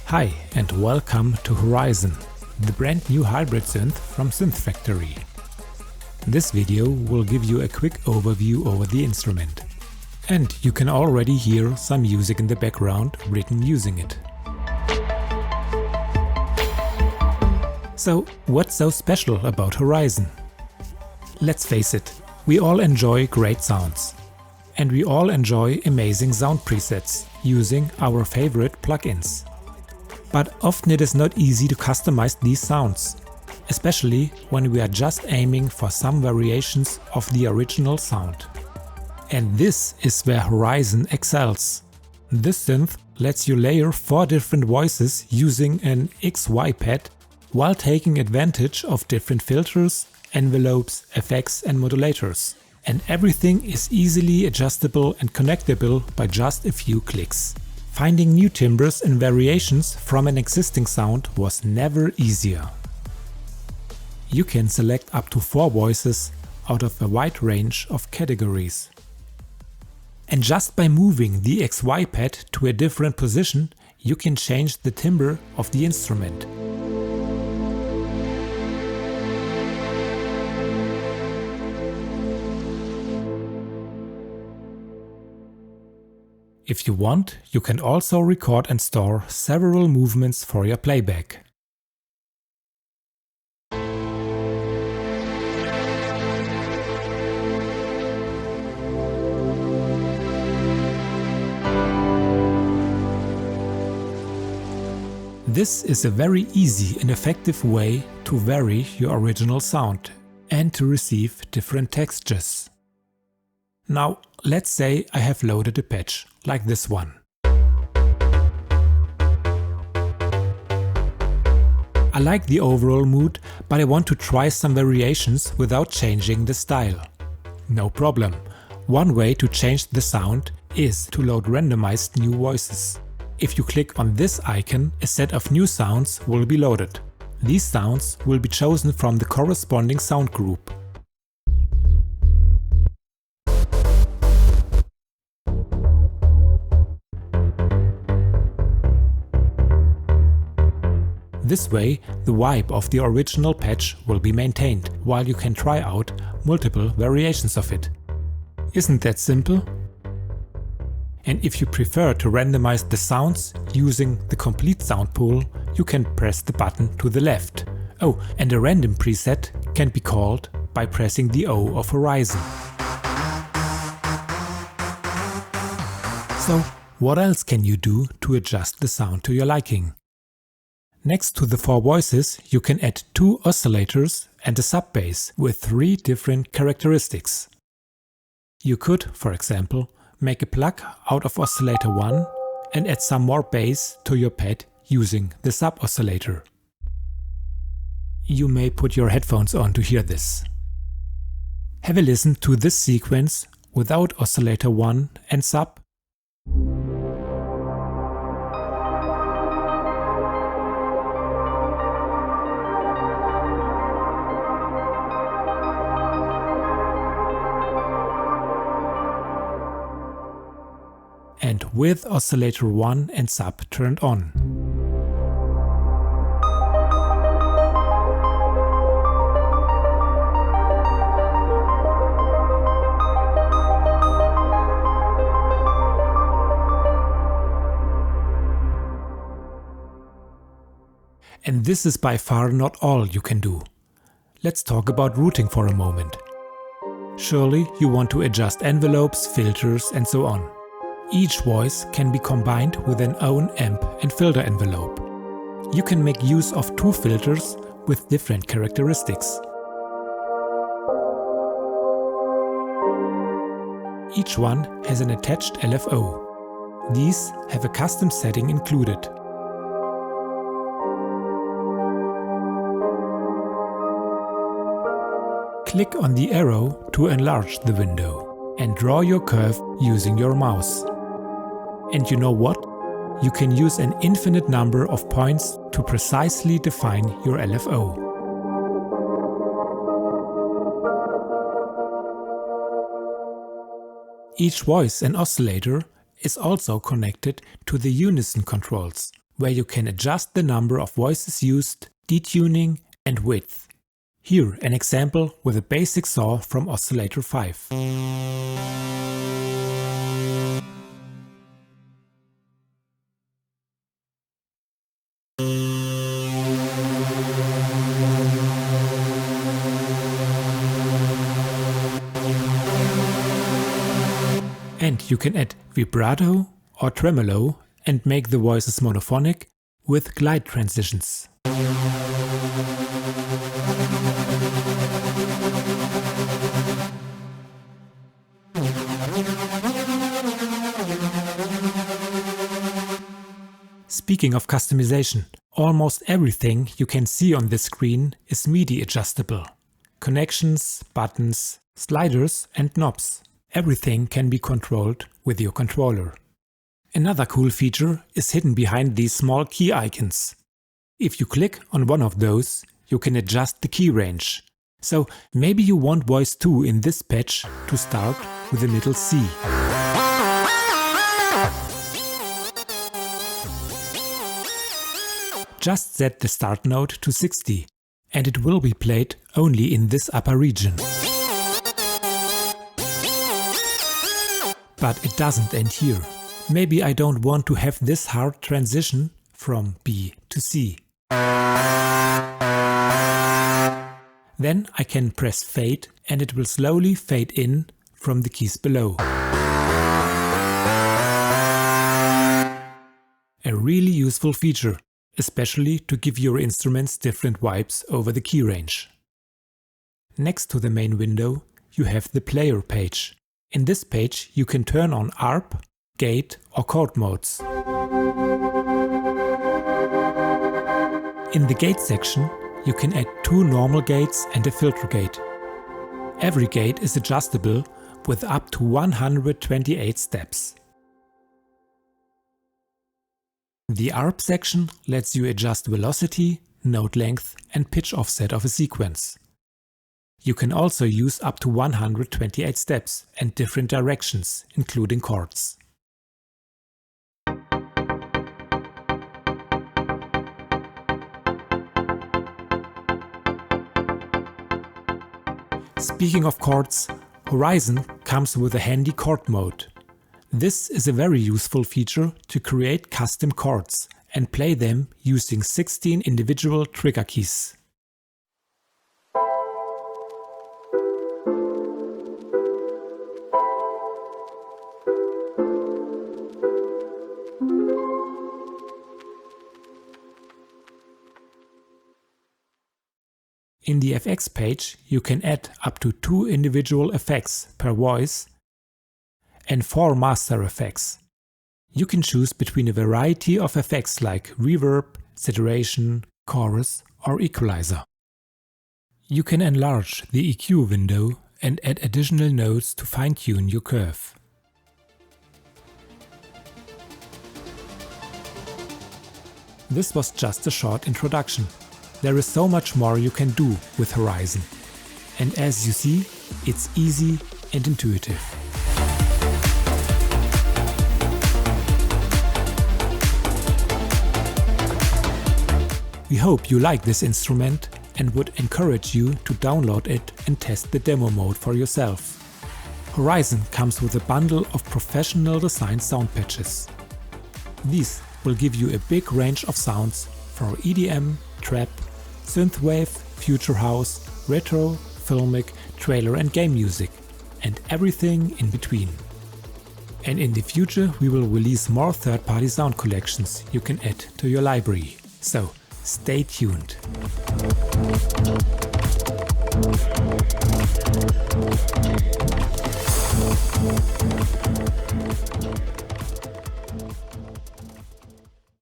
Hi and welcome to HoriZEN, the brand new hybrid synth from Synth Factory. This video will give you a quick overview over the instrument. And you can already hear some music in the background written using it. So, what's so special about HoriZEN? Let's face it, we all enjoy great sounds. And we all enjoy amazing sound presets using our favorite plugins. But often it is not easy to customize these sounds, especially when we are just aiming for some variations of the original sound. And this is where HoriZEN excels. This synth lets you layer 4 different voices using an XY pad while taking advantage of different filters, envelopes, effects and modulators. And everything is easily adjustable and connectable by just a few clicks. Finding new timbres and variations from an existing sound was never easier. You can select up to 4 voices out of a wide range of categories. And just by moving the XY pad to a different position, you can change the timbre of the instrument. If you want, you can also record and store several movements for your playback. This is a very easy and effective way to vary your original sound and to receive different textures. Now, let's say I have loaded a patch, like this one. I like the overall mood, but I want to try some variations without changing the style. No problem. One way to change the sound is to load randomized new voices. If you click on this icon, a set of new sounds will be loaded. These sounds will be chosen from the corresponding sound group. This way, the vibe of the original patch will be maintained, while you can try out multiple variations of it. Isn't that simple? And if you prefer to randomize the sounds using the complete sound pool, you can press the button to the left. Oh, and a random preset can be called by pressing the O of HoriZEN. So, what else can you do to adjust the sound to your liking? Next to the 4 voices, you can add 2 oscillators and a sub-bass with 3 different characteristics. You could, for example, make a plug out of oscillator 1 and add some more bass to your pad using the sub-oscillator. You may put your headphones on to hear this. Have a listen to this sequence without oscillator 1 and sub. And with oscillator 1 and sub turned on. And this is by far not all you can do. Let's talk about routing for a moment. Surely you want to adjust envelopes, filters and so on. Each voice can be combined with an own amp and filter envelope. You can make use of 2 filters with different characteristics. Each one has an attached LFO. These have a custom setting included. Click on the arrow to enlarge the window and draw your curve using your mouse. And you know what? You can use an infinite number of points to precisely define your LFO. Each voice and oscillator is also connected to the unison controls, where you can adjust the number of voices used, detuning and width. Here an example with a basic saw from Oscillator 5. And you can add vibrato or tremolo and make the voices monophonic with glide transitions. Speaking of customization, almost everything you can see on this screen is MIDI adjustable. Connections, buttons, sliders and knobs. Everything can be controlled with your controller. Another cool feature is hidden behind these small key icons. If you click on one of those, you can adjust the key range. So maybe you want voice 2 in this patch to start with a little C. Just set the start note to 60 and it will be played only in this upper region. But it doesn't end here. Maybe I don't want to have this hard transition from B to C. Then I can press fade and it will slowly fade in from the keys below. A really useful feature, especially to give your instruments different vibes over the key range. Next to the main window, you have the player page. In this page you can turn on ARP, gate or chord modes. In the gate section you can add 2 normal gates and a filter gate. Every gate is adjustable with up to 128 steps. The ARP section lets you adjust velocity, note length and pitch offset of a sequence. You can also use up to 128 steps and different directions, including chords. Speaking of chords, HoriZEN comes with a handy chord mode. This is a very useful feature to create custom chords and play them using 16 individual trigger keys. In the FX page you can add up to 2 individual effects per voice and 4 master effects. You can choose between a variety of effects like reverb, saturation, chorus or equalizer. You can enlarge the EQ window and add additional notes to fine-tune your curve. This was just a short introduction. There is so much more you can do with HoriZEN. And as you see, it's easy and intuitive. We hope you like this instrument and would encourage you to download it and test the demo mode for yourself. HoriZEN comes with a bundle of professional designed sound patches. These will give you a big range of sounds for EDM, trap, synthwave, future house, retro, filmic, trailer and game music, and everything in between. And in the future we will release more third-party sound collections you can add to your library. So stay tuned.